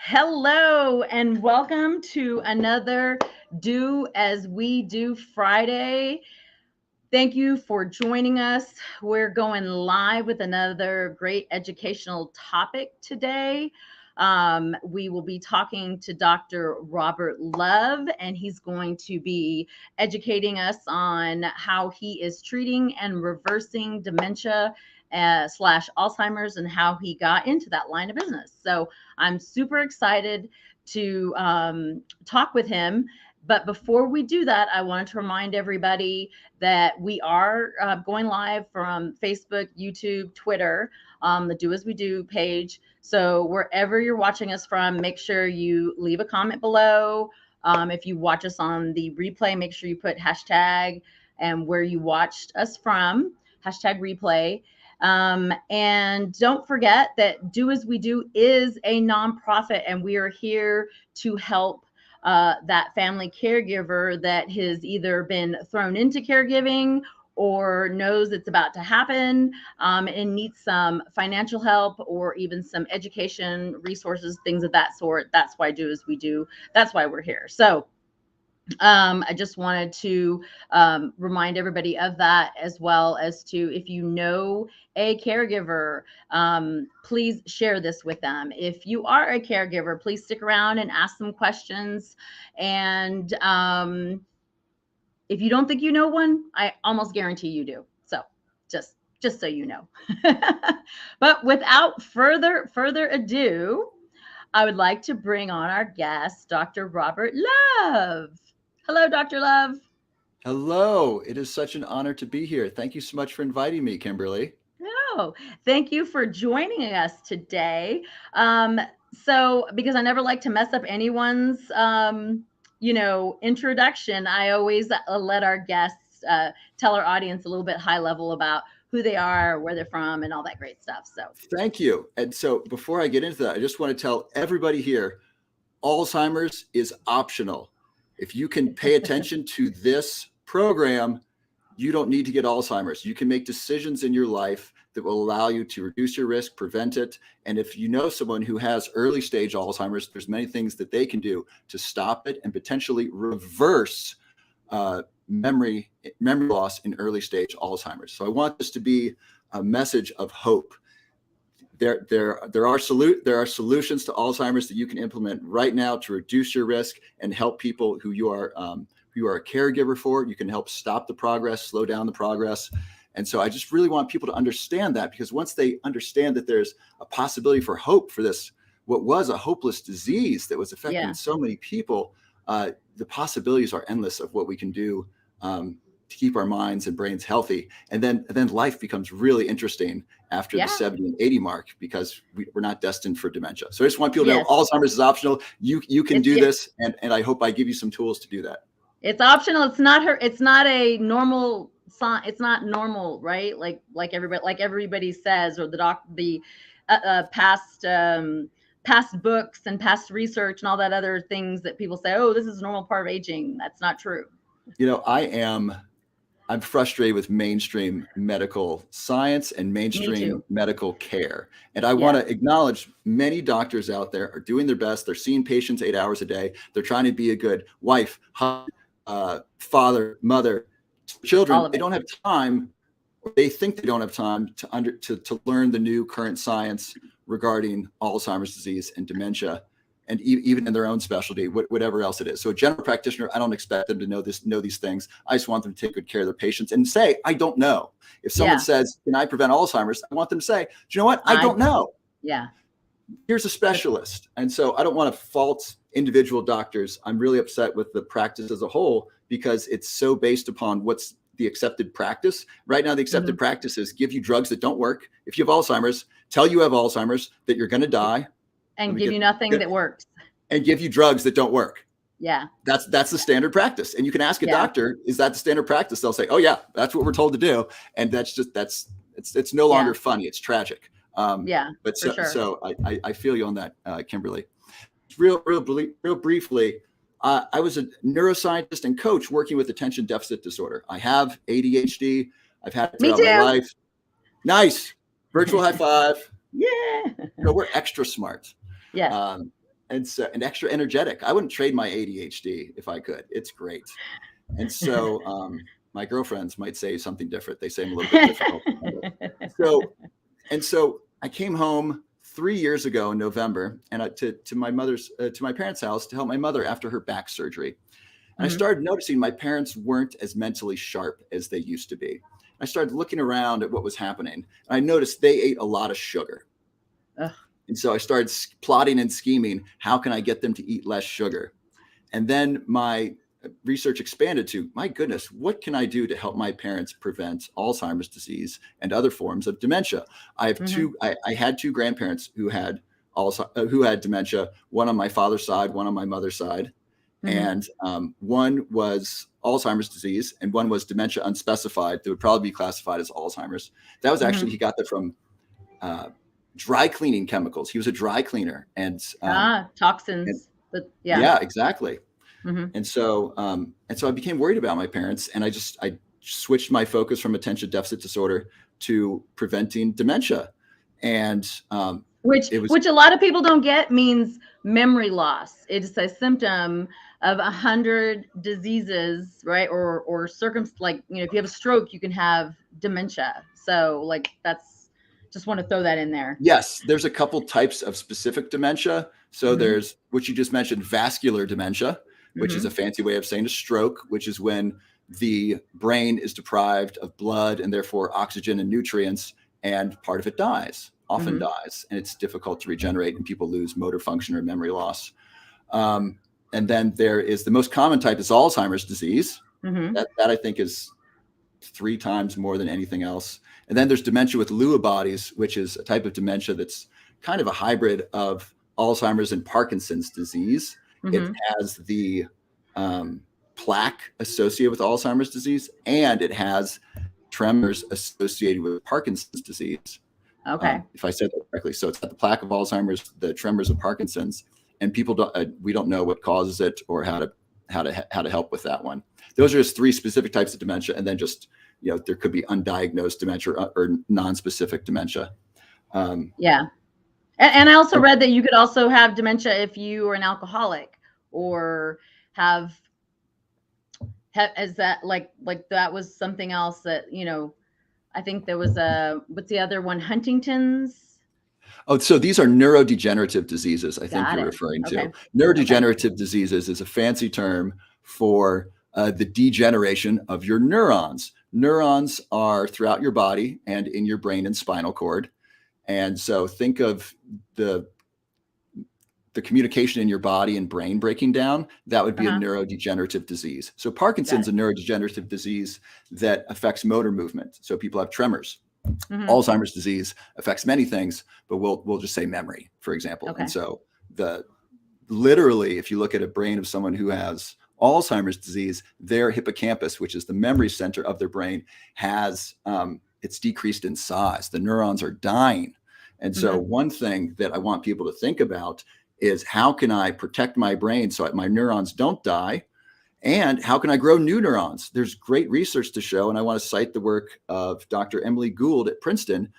Hello and welcome to another Do As We Do Friday. Thank you for joining us. We're going live with another great educational topic today. We will be talking to Dr. Robert Love, and he's going to be educating us on how he is treating and reversing dementia slash Alzheimer's and how he got into that line of business. So I'm super excited to talk with him. But before we do that, I wanted to remind everybody that we are going live from Facebook, YouTube, Twitter, the Do As We Do page. So wherever you're watching us from, make sure you leave a comment below. If you watch us on the replay, make sure you put hashtag and where you watched us from, hashtag replay. And don't forget that Do As We Do is a nonprofit, and we are here to help that family caregiver that has either been thrown into caregiving or knows it's about to happen and needs some financial help or even some education resources, things of that sort. That's why Do As We Do. That's why we're here. So I just wanted to remind everybody of that, as well as to, if you know a caregiver, please share this with them. If you are a caregiver, please stick around and ask them questions. And if you don't think you know one, I almost guarantee you do. So just so you know. But without further ado, I would like to bring on our guest, Dr. Robert Love. Hello, Dr. Love. Hello. It is such an honor to be here. Thank you so much for inviting me, Kimberly. Oh, thank you for joining us today. So, because I never like to mess up anyone's, introduction, I always let our guests tell our audience a little bit high level about who they are, where they're from, and all that great stuff. So, Thank you. And so before I get into that, I just want to tell everybody here, Alzheimer's is optional. If you can pay attention to this program, you don't need to get Alzheimer's. You can make decisions in your life that will allow you to reduce your risk, prevent it. And if you know someone who has early stage Alzheimer's, there's many things that they can do to stop it and potentially reverse memory loss in early stage Alzheimer's. So I want this to be a message of hope. There are solutions to Alzheimer's that you can implement right now to reduce your risk and help people who you are a caregiver for. You can help stop the progress, slow down the progress. And so I just really want people to understand that, because once they understand that there's a possibility for hope for this, what was a hopeless disease that was affecting so many people, the possibilities are endless of what we can do to keep our minds and brains healthy. And then life becomes really interesting after the 70 and 80 mark, because we're not destined for dementia. So I just want people to know Alzheimer's is optional. You can do this. And I hope I give you some tools to do that. It's optional. It's not a normal sign. It's not normal, right? Like everybody says, or the past books and past research and all that other things that people say, oh, this is a normal part of aging. That's not true. I'm frustrated with mainstream medical science and mainstream medical care. And I want to acknowledge many doctors out there are doing their best. They're seeing patients 8 hours a day. They're trying to be a good wife, father, mother, children. They don't have time, or they think they don't have time to learn the new current science regarding Alzheimer's disease and dementia, and even in their own specialty, whatever else it is. So a general practitioner, I don't expect them to know these things. I just want them to take good care of their patients and say, I don't know. If someone says, can I prevent Alzheimer's? I want them to say, do you know what? I don't know. Yeah. Here's a specialist. And so I don't want to fault individual doctors. I'm really upset with the practice as a whole, because it's so based upon what's the accepted practice. Right now, the accepted practice is give you drugs that don't work. If you have Alzheimer's, tell you have Alzheimer's, that you're going to die. And give you nothing that works. And give you drugs that don't work. Yeah. That's the standard practice. And you can ask a doctor, is that the standard practice? They'll say, oh yeah, that's what we're told to do. And it's no longer funny. It's tragic. But so I feel you on that, Kimberly. Real briefly, I was a neuroscientist and coach working with attention deficit disorder. I have ADHD. I've had it throughout my life. Nice. Virtual high five. Yeah. We're extra smart. Yeah. and extra energetic. I wouldn't trade my ADHD if I could. It's great. And so my girlfriends might say something different. They say I'm a little bit difficult. So I came home 3 years ago in November, and to my parents' house to help my mother after her back surgery. And I started noticing my parents weren't as mentally sharp as they used to be. I started looking around at what was happening, and I noticed they ate a lot of sugar. Ugh. And so I started plotting and scheming, how can I get them to eat less sugar? And then my research expanded to, my goodness, what can I do to help my parents prevent Alzheimer's disease and other forms of dementia? I have I had two grandparents who had dementia, one on my father's side, one on my mother's side. And one was Alzheimer's disease and one was dementia unspecified that would probably be classified as Alzheimer's. That was actually, he got that from dry cleaning chemicals. He was a dry cleaner, and toxins. Yeah, exactly. And so I became worried about my parents, and I switched my focus from attention deficit disorder to preventing dementia. And which a lot of people don't get means memory loss. It's a symptom of 100 diseases, right? Or like, if you have a stroke, you can have dementia. So like, just want to throw that in there. Yes, there's a couple types of specific dementia. So there's what you just mentioned, vascular dementia, which is a fancy way of saying a stroke, which is when the brain is deprived of blood and therefore oxygen and nutrients, and part of it dies, often dies, and it's difficult to regenerate, and people lose motor function or memory loss. And then there is the most common type is Alzheimer's disease. That I think is 3 times more than anything else. And then there's dementia with Lewy bodies, which is a type of dementia that's kind of a hybrid of Alzheimer's and Parkinson's disease. It has the plaque associated with Alzheimer's disease, and it has tremors associated with Parkinson's disease. Okay. If I said that correctly. So it's got the plaque of Alzheimer's, the tremors of Parkinson's, and we don't know what causes it or how to help with that one. Those are just 3 specific types of dementia, and then just there could be undiagnosed dementia or non-specific dementia. Yeah. And I also read that you could also have dementia if you are an alcoholic or is that like that was something else that, I think there was what's the other one? Huntington's? Oh, so these are neurodegenerative diseases, I think you're referring to. Okay. Neurodegenerative diseases is a fancy term for the degeneration of your neurons. Neurons are throughout your body and in your brain and spinal cord. And so think of the communication in your body and brain breaking down. That would be a neurodegenerative disease. So Parkinson's is a neurodegenerative disease that affects motor movement. So people have tremors. Alzheimer's disease affects many things, but we'll just say memory, for example. Okay. And so literally, if you look at a brain of someone who has Alzheimer's disease, their hippocampus, which is the memory center of their brain, has it's decreased in size. The neurons are dying. And so one thing that I want people to think about is, how can I protect my brain so my neurons don't die? And how can I grow new neurons? There's great research to show, and I want to cite the work of Dr. Emily Gould at Princeton.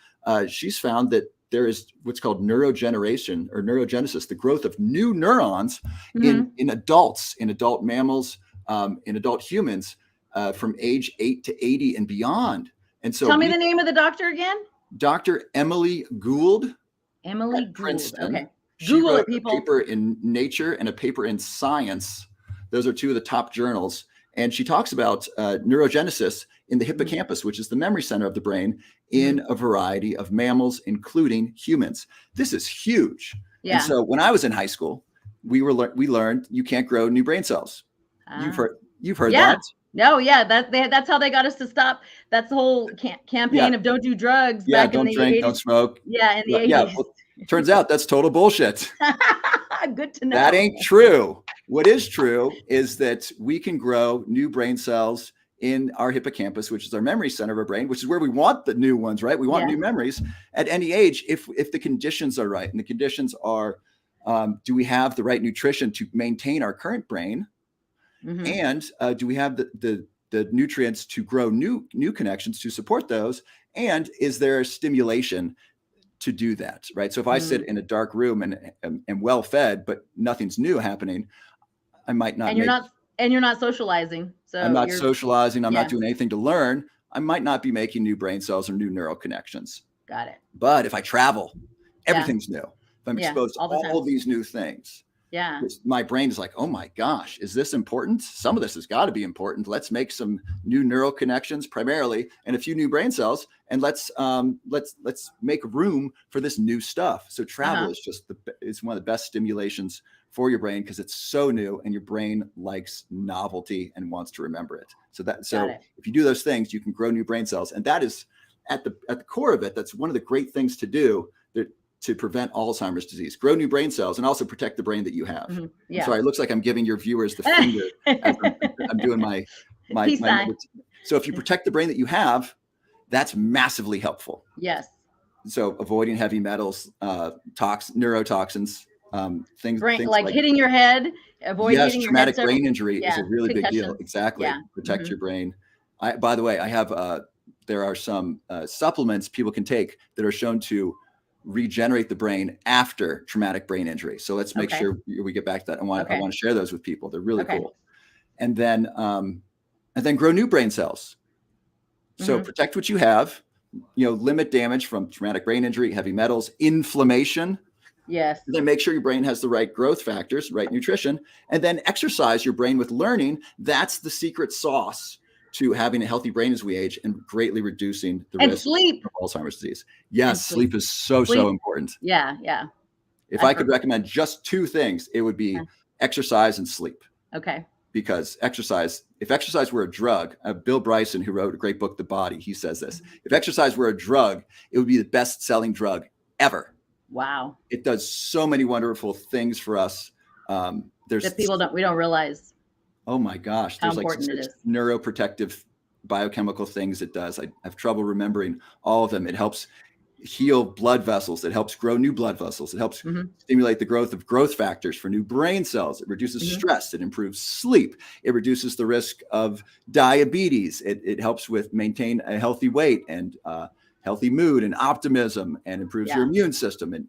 She's found that there is what's called neurogeneration or neurogenesis, the growth of new neurons in adults, in adult mammals, in adult humans from age 8 to 80 and beyond. And so, tell me the name of the doctor again. Dr. Emily Gould. Emily Gould. Princeton. Okay. Google it, people. A paper in Nature and a paper in Science. Those are 2 of the top journals. And she talks about neurogenesis in the hippocampus, which is the memory center of the brain, in a variety of mammals, including humans. This is huge. Yeah. And so when I was in high school, we learned you can't grow new brain cells. You've heard that. No, yeah, that's how they got us to stop. That's the whole campaign of don't do drugs. Yeah, back don't in the drink, 80s. don't smoke. Yeah, in the 80s. Yeah, well, turns out that's total bullshit. Good to know. That ain't true. What is true is that we can grow new brain cells in our hippocampus, which is our memory center of our brain, which is where we want the new ones, right? We want new memories at any age if the conditions are right. And the conditions are, do we have the right nutrition to maintain our current brain? And do we have the nutrients to grow new connections to support those? And is there a stimulation to do that, right? So if I sit in a dark room and am well fed, but nothing's new happening, I might not and you're not socializing. So I'm not socializing. I'm yeah. not doing anything to learn. I might not be making new brain cells or new neural connections. Got it. But if I travel, everything's new. If I'm exposed to all these new things, my brain is like, oh my gosh, is this important? Some of this has got to be important. Let's make some new neural connections primarily and a few new brain cells, and let's make room for this new stuff. So travel is just it's one of the best stimulations for your brain because it's so new and your brain likes novelty and wants to remember it. So if you do those things, you can grow new brain cells, and that is at the core of it. That's one of the great things to do to prevent Alzheimer's disease. Grow new brain cells and also protect the brain that you have. I'm sorry, it looks like I'm giving your viewers the finger as I'm doing my so if you protect the brain that you have, that's massively helpful. Yes. So avoiding heavy metals, neurotoxins, things like hitting your head, avoiding hitting traumatic your head. Brain injury is a really big deal. Exactly. Yeah. Protect your brain. By the way, I have there are some supplements people can take that are shown to regenerate the brain after traumatic brain injury. So let's make sure we get back to that. I want to share those with people. They're really cool. And then grow new brain cells. So protect what you have, limit damage from traumatic brain injury, heavy metals, inflammation. Yes. And then make sure your brain has the right growth factors, right nutrition, and then exercise your brain with learning. That's the secret sauce to having a healthy brain as we age and greatly reducing the risk of Alzheimer's disease. Yes, sleep is so important. Yeah. If I could recommend just two things, it would be exercise and sleep. Okay. Because if exercise were a drug, Bill Bryson, who wrote a great book, The Body, he says this: if exercise were a drug, it would be the best-selling drug ever. Wow. It does so many wonderful things for us. That we don't realize. Oh my gosh. There's like neuroprotective biochemical things it does. I have trouble remembering all of them. It helps heal blood vessels. It helps grow new blood vessels. It helps stimulate the growth of growth factors for new brain cells. It reduces stress. It improves sleep. It reduces the risk of diabetes. It helps with maintain a healthy weight and healthy mood and optimism, and improves your immune system. And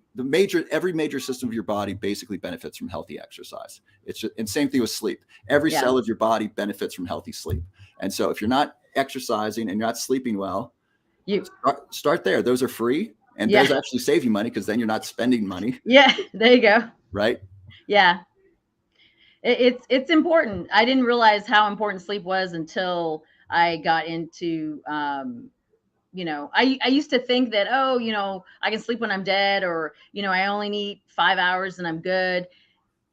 every major system of your body basically benefits from healthy exercise. And same thing with sleep. Every cell of your body benefits from healthy sleep. And so if you're not exercising and you're not sleeping well, start there. Those are free, and those actually save you money because then you're not spending money. Yeah, there you go. Right? Yeah. It's important. I didn't realize how important sleep was until I got into I used to think that, I can sleep when I'm dead, or, I only need 5 hours and I'm good.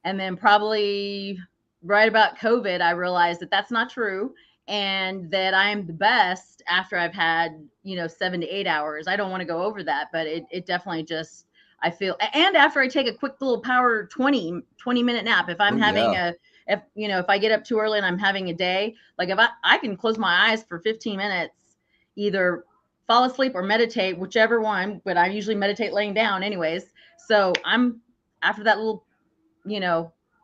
And then probably right about COVID, I realized that that's not true, and that I'm the best after I've had, 7 to 8 hours. I don't want to go over that, but it definitely just, I feel, and after I take a quick little power 20-minute nap, if I'm having if I get up too early and I'm having a day, like if I can close my eyes for 15 minutes, either fall asleep or meditate, whichever one, but I usually meditate laying down anyways. So I'm, after that little,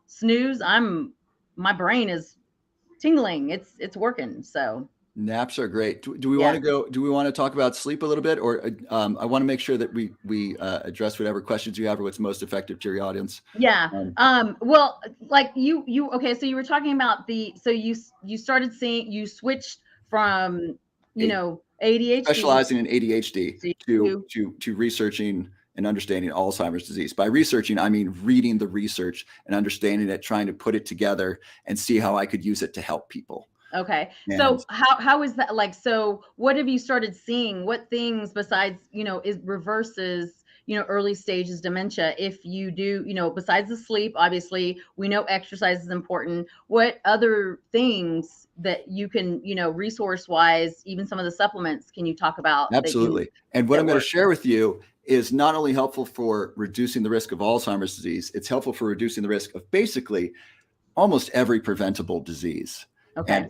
snooze, my brain is tingling. It's working. So naps are great. Do we want to talk about sleep a little bit, or I want to make sure that we address whatever questions you have or what's most effective to your audience. Yeah. Well, like you okay. So you were talking about you started seeing, you switched from, ADHD, specializing in ADHD to researching and understanding Alzheimer's disease. By researching, I mean reading the research and understanding it, trying to put it together and see how I could use it to help people. Okay. So how is that, like, so what have you started seeing? What things besides, is reverses, early stages dementia? If you do, besides the sleep, obviously we know exercise is important. What other things that you can, resource wise, even some of the supplements, can you talk about? Absolutely. And what I'm going to share with you is not only helpful for reducing the risk of Alzheimer's disease, it's helpful for reducing the risk of basically almost every preventable disease. Okay.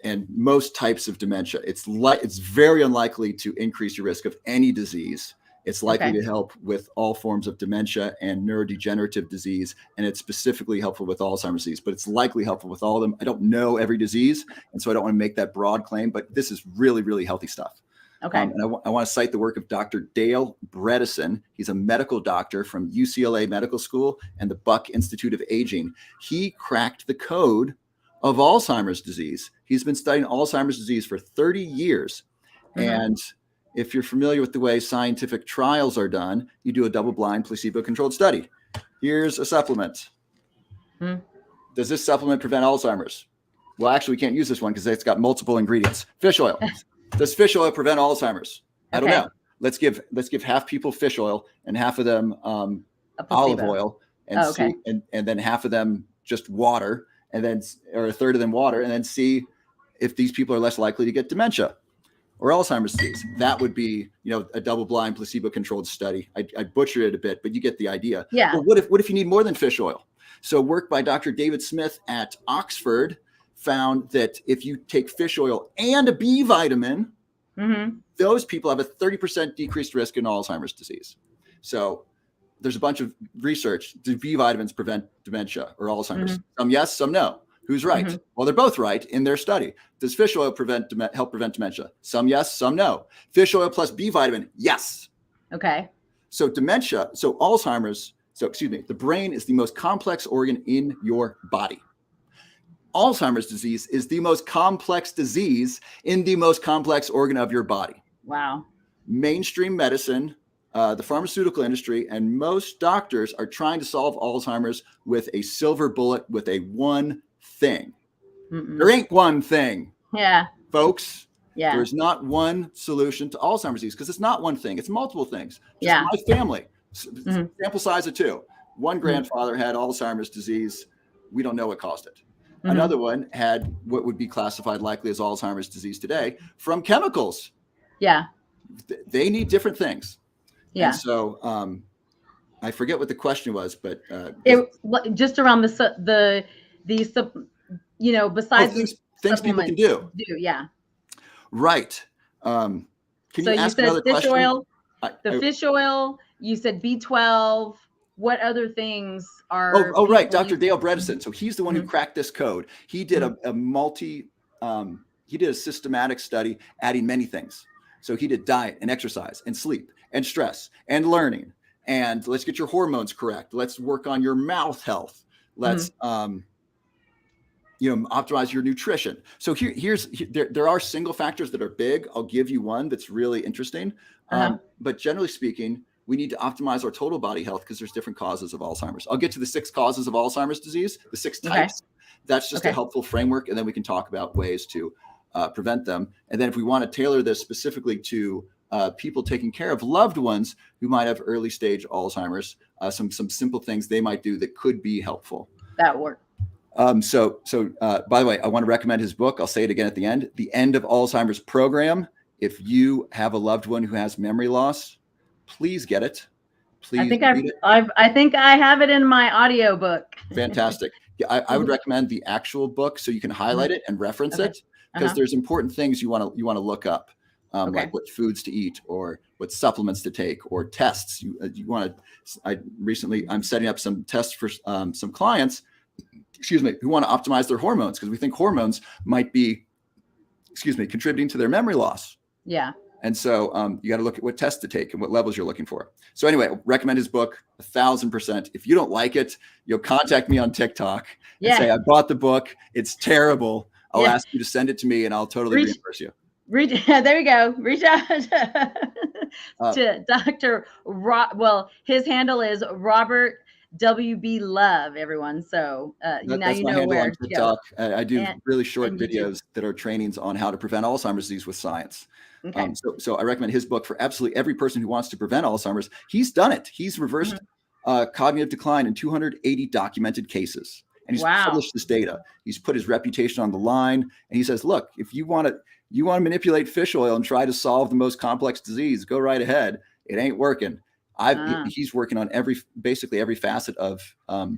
And most types of dementia. It's very unlikely to increase your risk of any disease. It's likely to help with all forms of dementia and neurodegenerative disease, and it's specifically helpful with Alzheimer's disease, but it's likely helpful with all of them. I don't know every disease, and so I don't want to make that broad claim, but this is really, really healthy stuff. Okay. And I want to cite the work of Dr. Dale Bredesen. He's a medical doctor from UCLA Medical School and the Buck Institute of Aging. He cracked the code of Alzheimer's disease. He's been studying Alzheimer's disease for 30 years. And if you're familiar with the way scientific trials are done, you do a double-blind placebo-controlled study. Here's a supplement. Does this supplement prevent Alzheimer's? Well, actually, we can't use this one because it's got multiple ingredients. Fish oil. Does fish oil prevent Alzheimer's? I don't know. Let's give half people fish oil and half of them olive oil, and see, and then half of them just water, and then or a third of them water, and then see if these people are less likely to get dementia or Alzheimer's disease. That would be, a double-blind placebo-controlled study. I butchered it a bit, but you get the idea. Yeah. Well, what if you need more than fish oil? So work by Dr. David Smith at Oxford found that if you take fish oil and a B vitamin, those people have a 30% decreased risk in Alzheimer's disease. So there's a bunch of research. Do B vitamins prevent dementia or Alzheimer's? Some yes, some no. Who's right? Well, they're both right in their study. Does fish oil help prevent dementia? Some yes, some no. Fish oil plus B vitamin, yes. Okay. So dementia, the brain is the most complex organ in your body. Alzheimer's disease is the most complex disease in the most complex organ of your body. Wow. Mainstream medicine, the pharmaceutical industry, and most doctors are trying to solve Alzheimer's with a silver bullet, with a one thing. There ain't one thing. Yeah. Folks. Yeah. There's not one solution to Alzheimer's disease because it's not one thing. It's multiple things. Just my family. Sample size of 2. One grandfather had Alzheimer's disease. We don't know what caused it. Another one had what would be classified likely as Alzheimer's disease today from chemicals. Yeah. They need different things. Yeah. And so I forget what the question was, but it just around the besides things people can do. Yeah. Right. Can so you ask said another fish question? Oil, fish oil, you said B12. What other things are? Oh, right. Dr. Dale Bredesen. So he's the one who cracked this code. He did he did a systematic study adding many things. So he did diet and exercise and sleep and stress and learning. And let's get your hormones correct. Let's work on your mouth health. Let's, optimize your nutrition. So there are single factors that are big. I'll give you one that's really interesting. But generally speaking, we need to optimize our total body health because there's different causes of Alzheimer's. I'll get to the 6 causes of Alzheimer's disease, the 6 types. That's just a helpful framework. And then we can talk about ways to prevent them. And then if we want to tailor this specifically to people taking care of loved ones who might have early stage Alzheimer's, some simple things they might do that could be helpful. That work. So by the way, I want to recommend his book. I'll say it again at the end. The End of Alzheimer's Program. If you have a loved one who has memory loss, please get it. Please. I think I have it in my audio book. Fantastic. Yeah, I would recommend the actual book so you can highlight it and reference it because there's important things you want to look up, like what foods to eat or what supplements to take or tests. You want to. I'm setting up some tests for some clients. Who want to optimize their hormones because we think hormones might be, contributing to their memory loss. Yeah. And so you got to look at what tests to take and what levels you're looking for. So anyway, recommend his book 1,000%. If you don't like it, you'll contact me on TikTok and say, I bought the book. It's terrible. I'll ask you to send it to me and I'll totally reimburse you. There you go. Reach out to Dr. His handle is Robert WB Love, everyone. So now you know where to go. I do really short videos that are trainings on how to prevent Alzheimer's disease with science. Okay. So I recommend his book for absolutely every person who wants to prevent Alzheimer's. He's done it. He's reversed cognitive decline in 280 documented cases. And he's published this data. He's put his reputation on the line. And he says, look, if you want to manipulate fish oil and try to solve the most complex disease, go right ahead. It ain't working. He's working on basically every facet of the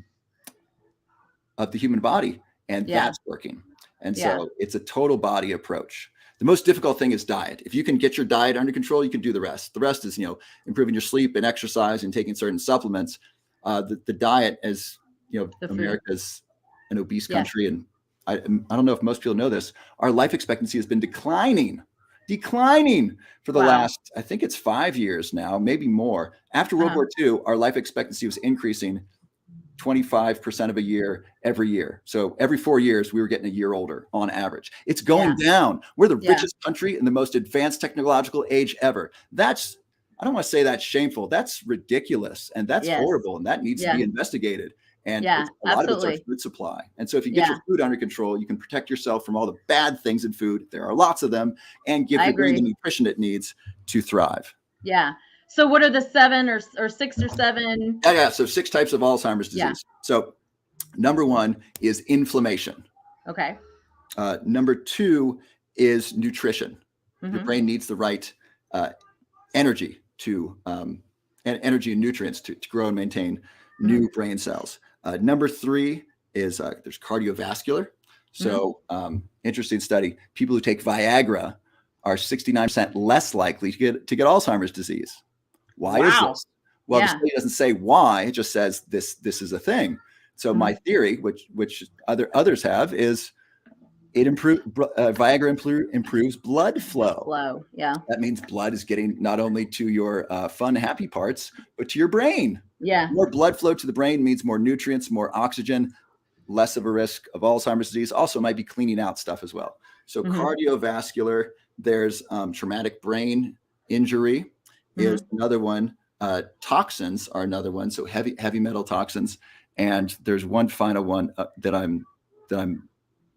human body, and that's working. And so it's a total body approach. The most difficult thing is diet. If you can get your diet under control, you can do the rest. The rest is, improving your sleep and exercise and taking certain supplements. The diet, as America's an obese country, and I don't know if most people know this, our life expectancy has been declining declining for the Wow. last, I think it's 5 years now, maybe more. After World War II, our life expectancy was increasing 25% of a year every year. So every 4 years, we were getting a year older on average. It's going down. We're the richest country in the most advanced technological age ever. That's, I don't want to say that's shameful. That's ridiculous. And that's horrible. And that needs to be investigated. And a lot of it's our food supply. And so if you get your food under control, you can protect yourself from all the bad things in food. There are lots of them, and give your brain the nutrition it needs to thrive. Yeah. So what are the 7 or 6 or 7? Yeah. So 6 types of Alzheimer's disease. Yeah. So number 1 is inflammation. Okay. Number 2 is nutrition. Your brain needs the right energy to energy and nutrients to grow and maintain new brain cells. Number 3 is there's cardiovascular. So interesting study. People who take Viagra are 69% less likely to get Alzheimer's disease. Why is this? Well, the study doesn't say why. It just says this is a thing. So my theory, which others have, is it Viagra improves blood flow. Yeah. That means blood is getting not only to your fun, happy parts, but to your brain. Yeah. More blood flow to the brain means more nutrients, more oxygen, less of a risk of Alzheimer's disease. Also might be cleaning out stuff as well. So cardiovascular, there's traumatic brain injury is another one. Toxins are another one. So heavy metal toxins. And there's one final one that I'm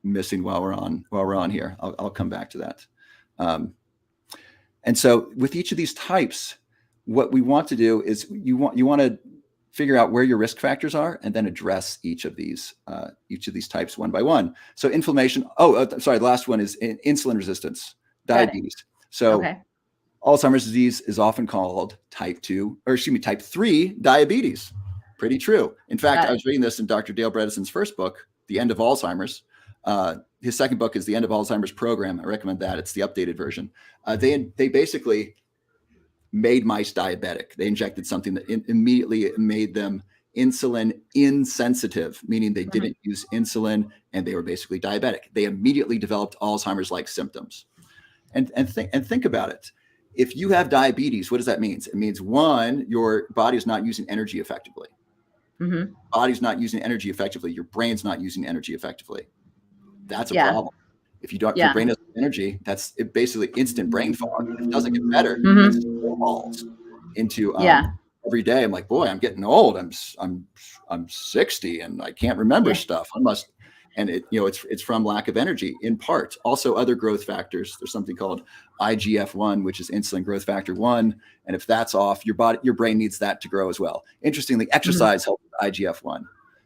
missing while we're on here. I'll come back to that. And so with each of these types, what we want to do is you want to figure out where your risk factors are, and then address each of these types one by one. So inflammation. The last one is insulin resistance, diabetes. So Alzheimer's disease is often called type 3 diabetes. Pretty true. In fact, I was reading this in Dr. Dale Bredesen's first book, The End of Alzheimer's. His second book is The End of Alzheimer's Program. I recommend that. It's the updated version. They basically made mice diabetic. They injected something that immediately made them insulin insensitive, meaning they didn't use insulin and they were basically diabetic. They immediately developed Alzheimer's-like symptoms. And think about it. If you have diabetes, what does that mean? It means, 1, your body is not using energy effectively. Body's not using energy effectively. Your brain's not using energy effectively. That's a problem. If you don't, your brain doesn't have energy, that's basically instant brain fog. If it doesn't get better, it falls into every day. I'm like, boy, I'm getting old. I'm 60 and I can't remember stuff. And it's from lack of energy in part. Also, other growth factors. There's something called IGF-1, which is insulin growth factor 1. And if that's off, your brain needs that to grow as well. Interestingly, exercise helps with IGF-1.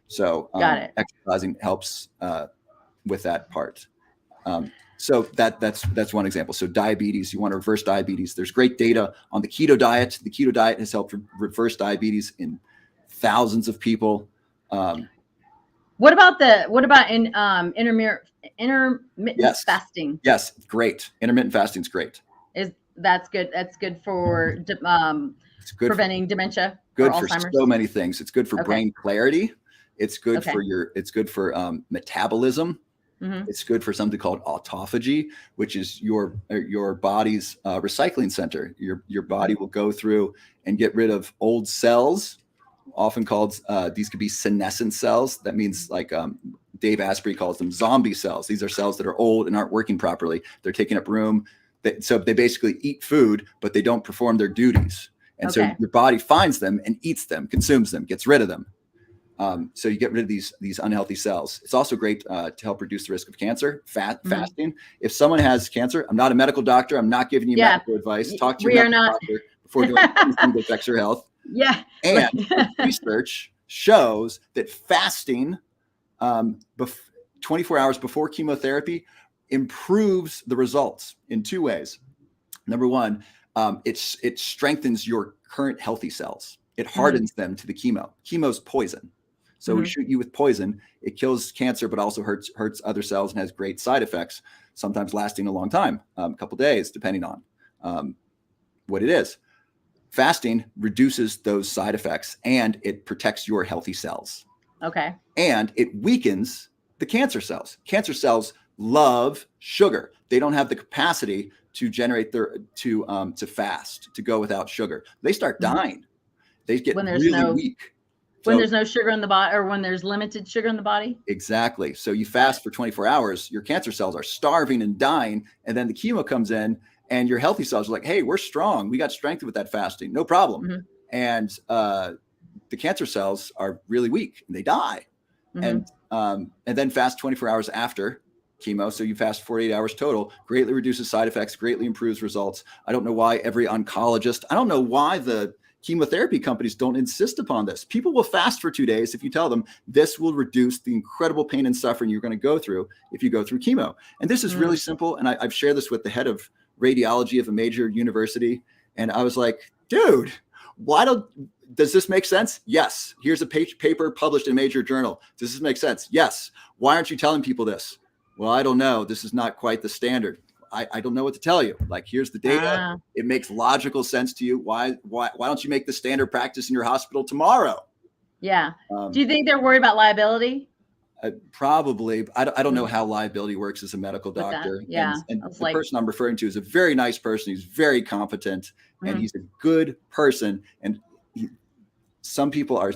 So exercising helps with that part. So that's one example. So diabetes, you want to reverse diabetes. There's great data on the keto diet. The keto diet has helped reverse diabetes in thousands of people. What about intermittent fasting? Yes, great. Intermittent fasting is great. That's good? That's good for preventing dementia. Good for so many things. It's good for brain clarity. It's good for metabolism. It's good for something called autophagy, which is your body's recycling center. Your body will go through and get rid of old cells. Often called, these could be senescent cells. That means, like Dave Asprey calls them, zombie cells. These are cells that are old and aren't working properly. They're taking up room. So they basically eat food, but they don't perform their duties. And so your body finds them and eats them, consumes them, gets rid of them. So you get rid of these unhealthy cells. It's also great to help reduce the risk of cancer. Fasting. If someone has cancer, I'm not a medical doctor. I'm not giving you medical advice. Talk to your medical doctor before doing anything that affects your health. Yeah. And research shows that fasting 24 hours before chemotherapy improves the results in 2 ways. Number 1, it strengthens your current healthy cells. It hardens them to the chemo. Chemo's poison. So we shoot you with poison. It kills cancer, but also hurts other cells and has great side effects, sometimes lasting a long time, a couple days, depending on what it is. Fasting reduces those side effects and it protects your healthy cells. Okay. And it weakens the cancer cells. Cancer cells love sugar. They don't have the capacity to generate to fast, to go without sugar. They start dying. They get really weak. When there's no sugar in the body, or when there's limited sugar in the body? Exactly. So you fast for 24 hours, your cancer cells are starving and dying, and then the chemo comes in, and your healthy cells are like, hey, we're strong. We got strength with that fasting. No problem. And the cancer cells are really weak, and they die. And then fast 24 hours after chemo. So you fast 48 hours total, greatly reduces side effects, greatly improves results. I don't know why every oncologist, I don't know why the chemotherapy companies don't insist upon this. People will fast for 2 days if you tell them this will reduce the incredible pain and suffering you're going to go through if you go through chemo. And this is really simple. And I've shared this with the head of radiology of a major university. And I was like, dude, does this make sense? Yes. Here's a paper published in a major journal. Does this make sense? Yes. Why aren't you telling people this? Well, I don't know. This is not quite the standard. I don't know what to tell you. Like, here's the data. It makes logical sense to you. Why don't you make the standard practice in your hospital tomorrow? Yeah. Do you think they're worried about liability? Probably. I don't know how liability works as a medical doctor. And the person I'm referring to is a very nice person. He's very competent, and he's a good person. And some people are,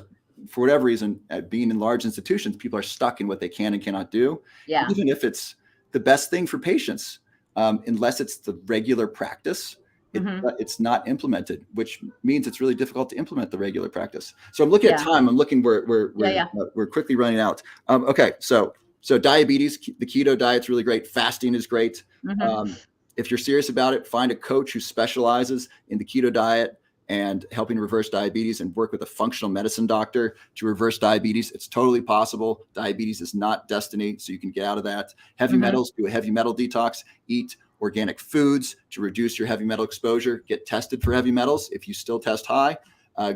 for whatever reason, being in large institutions, people are stuck in what they can and cannot do. Yeah. Even if it's the best thing for patients. Unless it's the regular practice, it's not implemented, which means it's really difficult to implement the regular practice. So I'm looking at time. I'm looking, we're quickly running out. Okay. So diabetes, the keto diet's really great. Fasting is great. If you're serious about it, find a coach who specializes in the keto diet and helping reverse diabetes, and work with a functional medicine doctor to reverse diabetes. It's totally possible. Diabetes is not destiny, so you can get out of that. Heavy metals, do a heavy metal detox, eat organic foods to reduce your heavy metal exposure, get tested for heavy metals. If you still test high,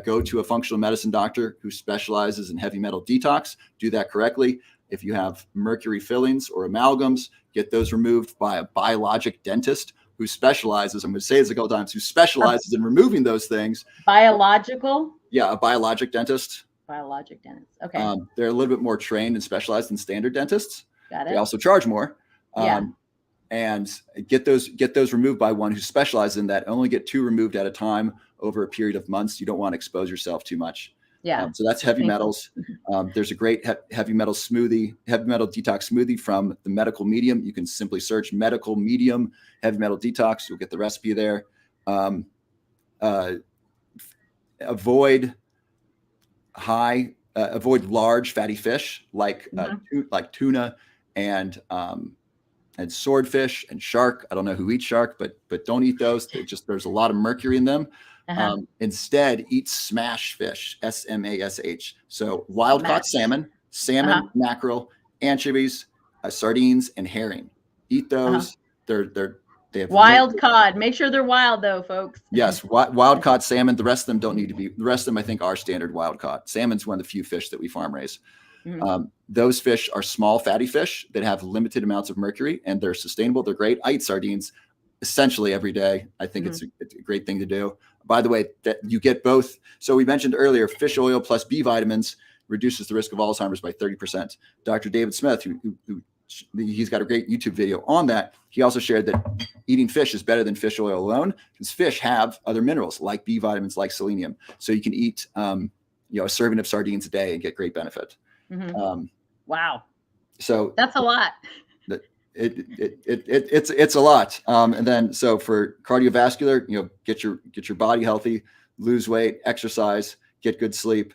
go to a functional medicine doctor who specializes in heavy metal detox, do that correctly. If you have mercury fillings or amalgams, get those removed by a biologic dentist who specializes, I'm going to say this a couple times, who specializes in removing those things. Biological? Yeah, a biologic dentist. Biologic dentist. Okay. They're a little bit more trained and specialized than standard dentists. Got it. They also charge more. And get those removed by one who specializes in that. Only get 2 removed at a time over a period of months. You don't want to expose yourself too much. Yeah. So that's heavy metals. There's a great heavy metal detox smoothie from the Medical Medium. You can simply search Medical Medium heavy metal detox. You'll get the recipe there. Avoid large fatty fish like tuna and swordfish and shark. I don't know who eats shark, but don't eat those. There's a lot of mercury in them. Instead, eat smash fish, SMASH. So wild caught salmon, mackerel, anchovies, sardines, and herring. Eat those. They have wild cod. Make sure they're wild though, folks. Yes, wild caught salmon. The rest of them don't need to be. The rest of them, I think, are standard wild caught. Salmon's one of the few fish that we farm raise. Those fish are small fatty fish that have limited amounts of mercury, and they're sustainable. They're great. I eat sardines essentially every day. I think it's a great thing to do. By the way, that you get both. So we mentioned earlier, fish oil plus B vitamins reduces the risk of Alzheimer's by 30%. Dr. David Smith, who he's got a great YouTube video on that. He also shared that eating fish is better than fish oil alone, because fish have other minerals like B vitamins, like selenium. So you can eat, a serving of sardines a day and get great benefit. Wow. So that's a lot. It's a lot. And then, so for cardiovascular, get your body healthy, lose weight, exercise, get good sleep,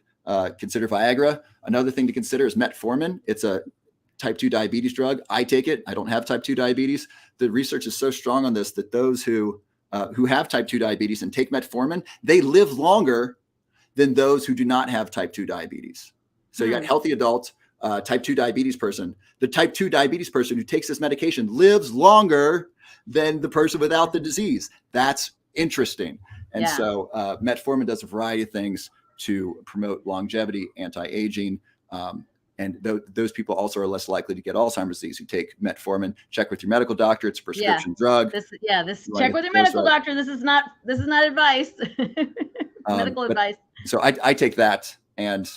consider Viagra. Another thing to consider is metformin. It's a type 2 diabetes drug. I take it. I don't have type 2 diabetes. The research is so strong on this that those who have type 2 diabetes and take metformin, they live longer than those who do not have type 2 diabetes. So you got healthy adult, type 2 diabetes person. The type 2 diabetes person who takes this medication lives longer than the person without the disease. That's interesting. And so metformin does a variety of things to promote longevity, anti-aging. And those people also are less likely to get Alzheimer's disease who take metformin. Check with your medical doctor. It's a prescription drug. Check with your medical doctor. This is not advice. Medical advice. So I take that, and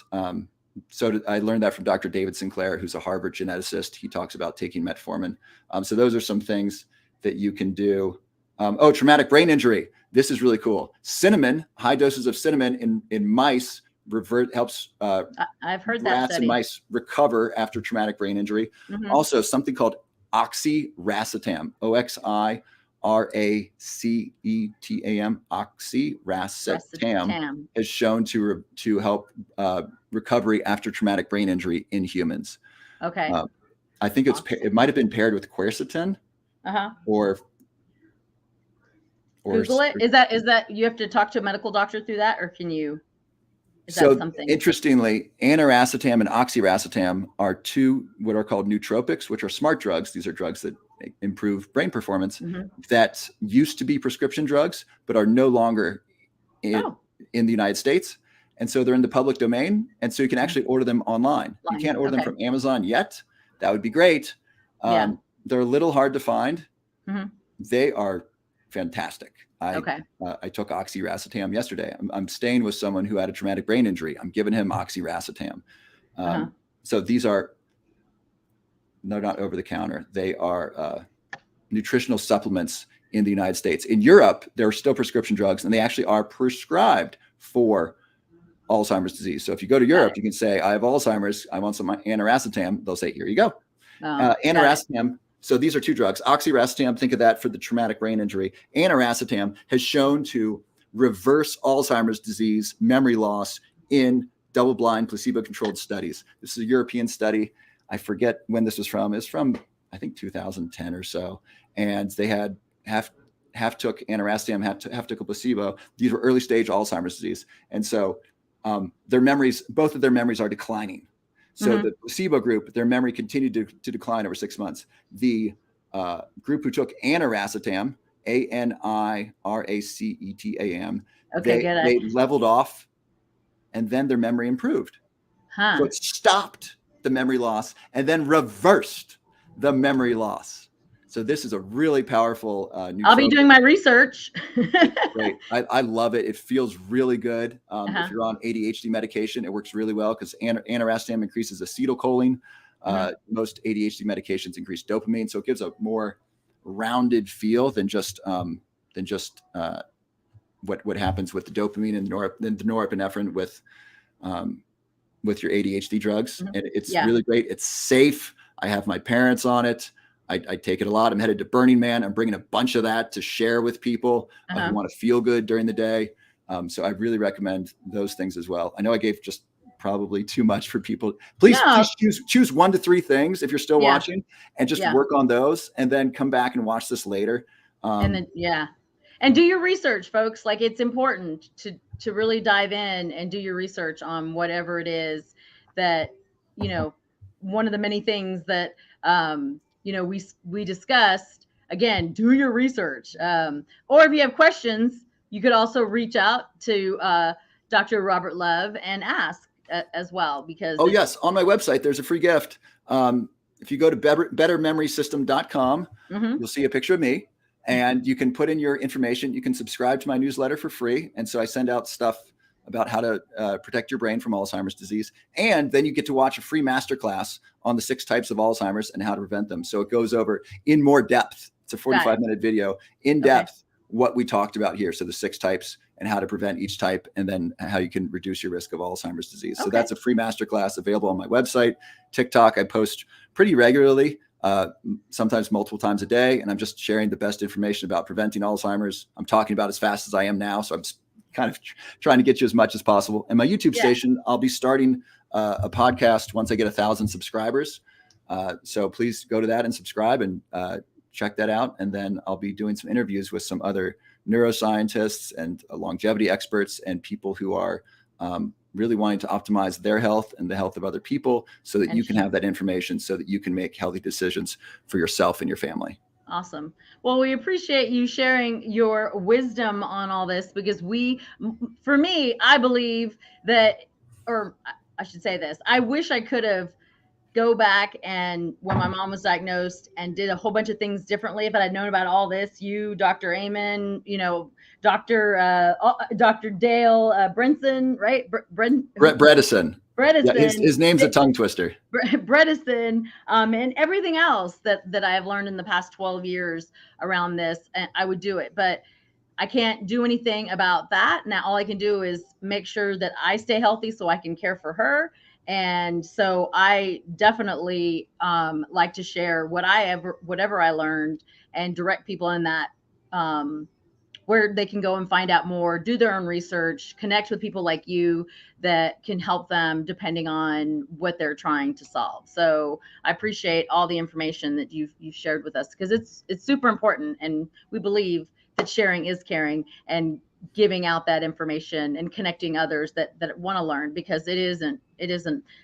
I learned that from Dr. David Sinclair, who's a Harvard geneticist. He talks about taking metformin. So those are some things that you can do. Traumatic brain injury. This is really cool. Cinnamon, high doses of cinnamon in mice helps I've heard that rats study. and mice recover after traumatic brain injury. Mhm. Also, something called oxiracetam, OXIRACETAM, oxiracetam is shown to help recovery after traumatic brain injury in humans. Okay. I think it might have been paired with quercetin, or Google it. Is that you have to talk to a medical doctor through that, or can you? Interestingly, aniracetam and oxiracetam are two what are called nootropics, which are smart drugs. These are drugs that improve brain performance that used to be prescription drugs, but are no longer in the United States. And so they're in the public domain. And so you can actually order them online. You can't order them from Amazon yet. That would be great. They're a little hard to find. They are fantastic. I took oxiracetam yesterday. I'm staying with someone who had a traumatic brain injury. I'm giving him oxiracetam. So they're not over the counter. They are nutritional supplements in the United States. In Europe, there are still prescription drugs, and they actually are prescribed for Alzheimer's disease. So if you go to Europe, you can say, I have Alzheimer's. I want some aniracetam. They'll say, here you go. Aniracetam. So these are two drugs. Oxiracetam, think of that for the traumatic brain injury. Aniracetam has shown to reverse Alzheimer's disease memory loss in double-blind placebo-controlled studies. This is a European study. I forget when this was from. It's from, I think, 2010 or so. And they had half took aniracetam, half took a placebo. These were early stage Alzheimer's disease. And so both of their memories are declining. So the placebo group, their memory continued to decline over 6 months. The group who took aniracetam, ANIRACETAM, they leveled off, and then their memory improved. So it stopped the memory loss and then reversed the memory loss. So this is a really powerful nootropic. I'll be doing my research. Great. I love it. It feels really good. If you're on ADHD medication, it works really well because aniracetam increases acetylcholine. Most ADHD medications increase dopamine. So it gives a more rounded feel than just what happens with the dopamine and the norepinephrine with your ADHD drugs. And it's really great. It's safe. I have my parents on it. I take it a lot. I'm headed to Burning Man. I'm bringing a bunch of that to share with people who want to feel good during the day. So I really recommend those things as well. I know I gave just probably too much for people. Please choose 1 to 3 things if you're still watching, and just work on those, and then come back and watch this later. And do your research, folks. Like, it's important to really dive in and do your research on whatever it is that, one of the many things that, we discussed. Again, do your research. Or if you have questions, you could also reach out to Dr. Robert Love and ask as well. Because yes, on my website there's a free gift. If you go to bettermemorysystem.com, you'll see a picture of me, and you can put in your information. You can subscribe to my newsletter for free, and so I send out stuff about how to protect your brain from Alzheimer's disease. And then you get to watch a free masterclass on the 6 types of Alzheimer's and how to prevent them. So it goes over in more depth. It's a 45-minute video in depth, what we talked about here. So the 6 types and how to prevent each type, and then how you can reduce your risk of Alzheimer's disease. So that's a free masterclass available on my website. TikTok, I post pretty regularly, sometimes multiple times a day. And I'm just sharing the best information about preventing Alzheimer's. I'm talking about as fast as I am now. So I'm kind of trying to get you as much as possible. And my YouTube station, I'll be starting a podcast once I get 1,000 subscribers. So please go to that and subscribe and check that out. And then I'll be doing some interviews with some other neuroscientists and longevity experts and people who are really wanting to optimize their health and the health of other people, so that you can have that information, so that you can make healthy decisions for yourself and your family. Awesome. Well, we appreciate you sharing your wisdom on all this, because for me, I believe that, or I should say this, I wish I could have go back and when my mom was diagnosed and did a whole bunch of things differently. If I'd known about all this, Dr. Amen, Dr. Dale Brinson, right? Bredesen. Yeah, Bredesen, his name's a tongue twister. Bredesen, and everything else that I have learned in the past 12 years around this, and I would do it. But I can't do anything about that. Now, all I can do is make sure that I stay healthy so I can care for her. And so I definitely like to share whatever I learned and direct people in that where they can go and find out more, do their own research, connect with people like you that can help them depending on what they're trying to solve. So I appreciate all the information that you've shared with us, because it's super important, and we believe that sharing is caring, and giving out that information and connecting others that want to learn, because it isn't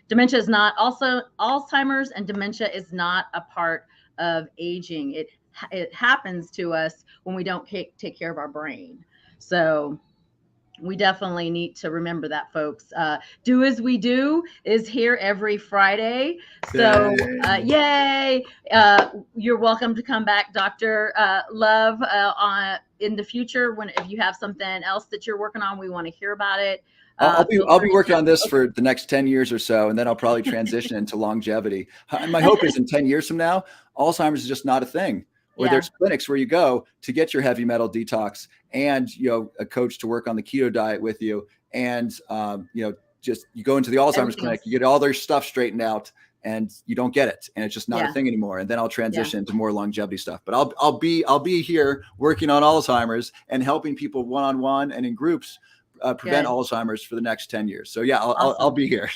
dementia is not, also Alzheimer's and dementia is not a part of aging. It happens to us when we don't take care of our brain. So we definitely need to remember that, folks. Do As We Do is here every Friday. So yay. You're welcome to come back, Dr. Love, in the future, if you have something else that you're working on, we want to hear about it. I'll be working on this for the next 10 years or so, and then I'll probably transition into longevity. And my hope is in 10 years from now, Alzheimer's is just not a thing. Or there's clinics where you go to get your heavy metal detox, and a coach to work on the keto diet with you, and just you go into the Alzheimer's clinic, you get all their stuff straightened out, and you don't get it, and it's just not a thing anymore. And then I'll transition into more longevity stuff. But I'll be here working on Alzheimer's and helping people one-on-one and in groups prevent Alzheimer's for the next 10 years. So yeah, I'll be here.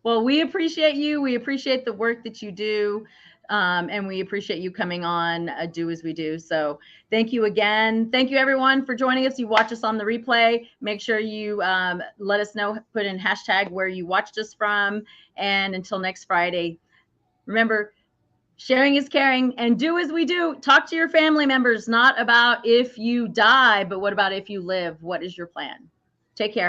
Well, we appreciate you. We appreciate the work that you do. And we appreciate you coming on Do As We Do. So thank you again. Thank you, everyone, for joining us. You watch us on the replay. Make sure you let us know, put in hashtag where you watched us from. And until next Friday, remember, sharing is caring, and do as we do. Talk to your family members, not about if you die, but what about if you live? What is your plan? Take care.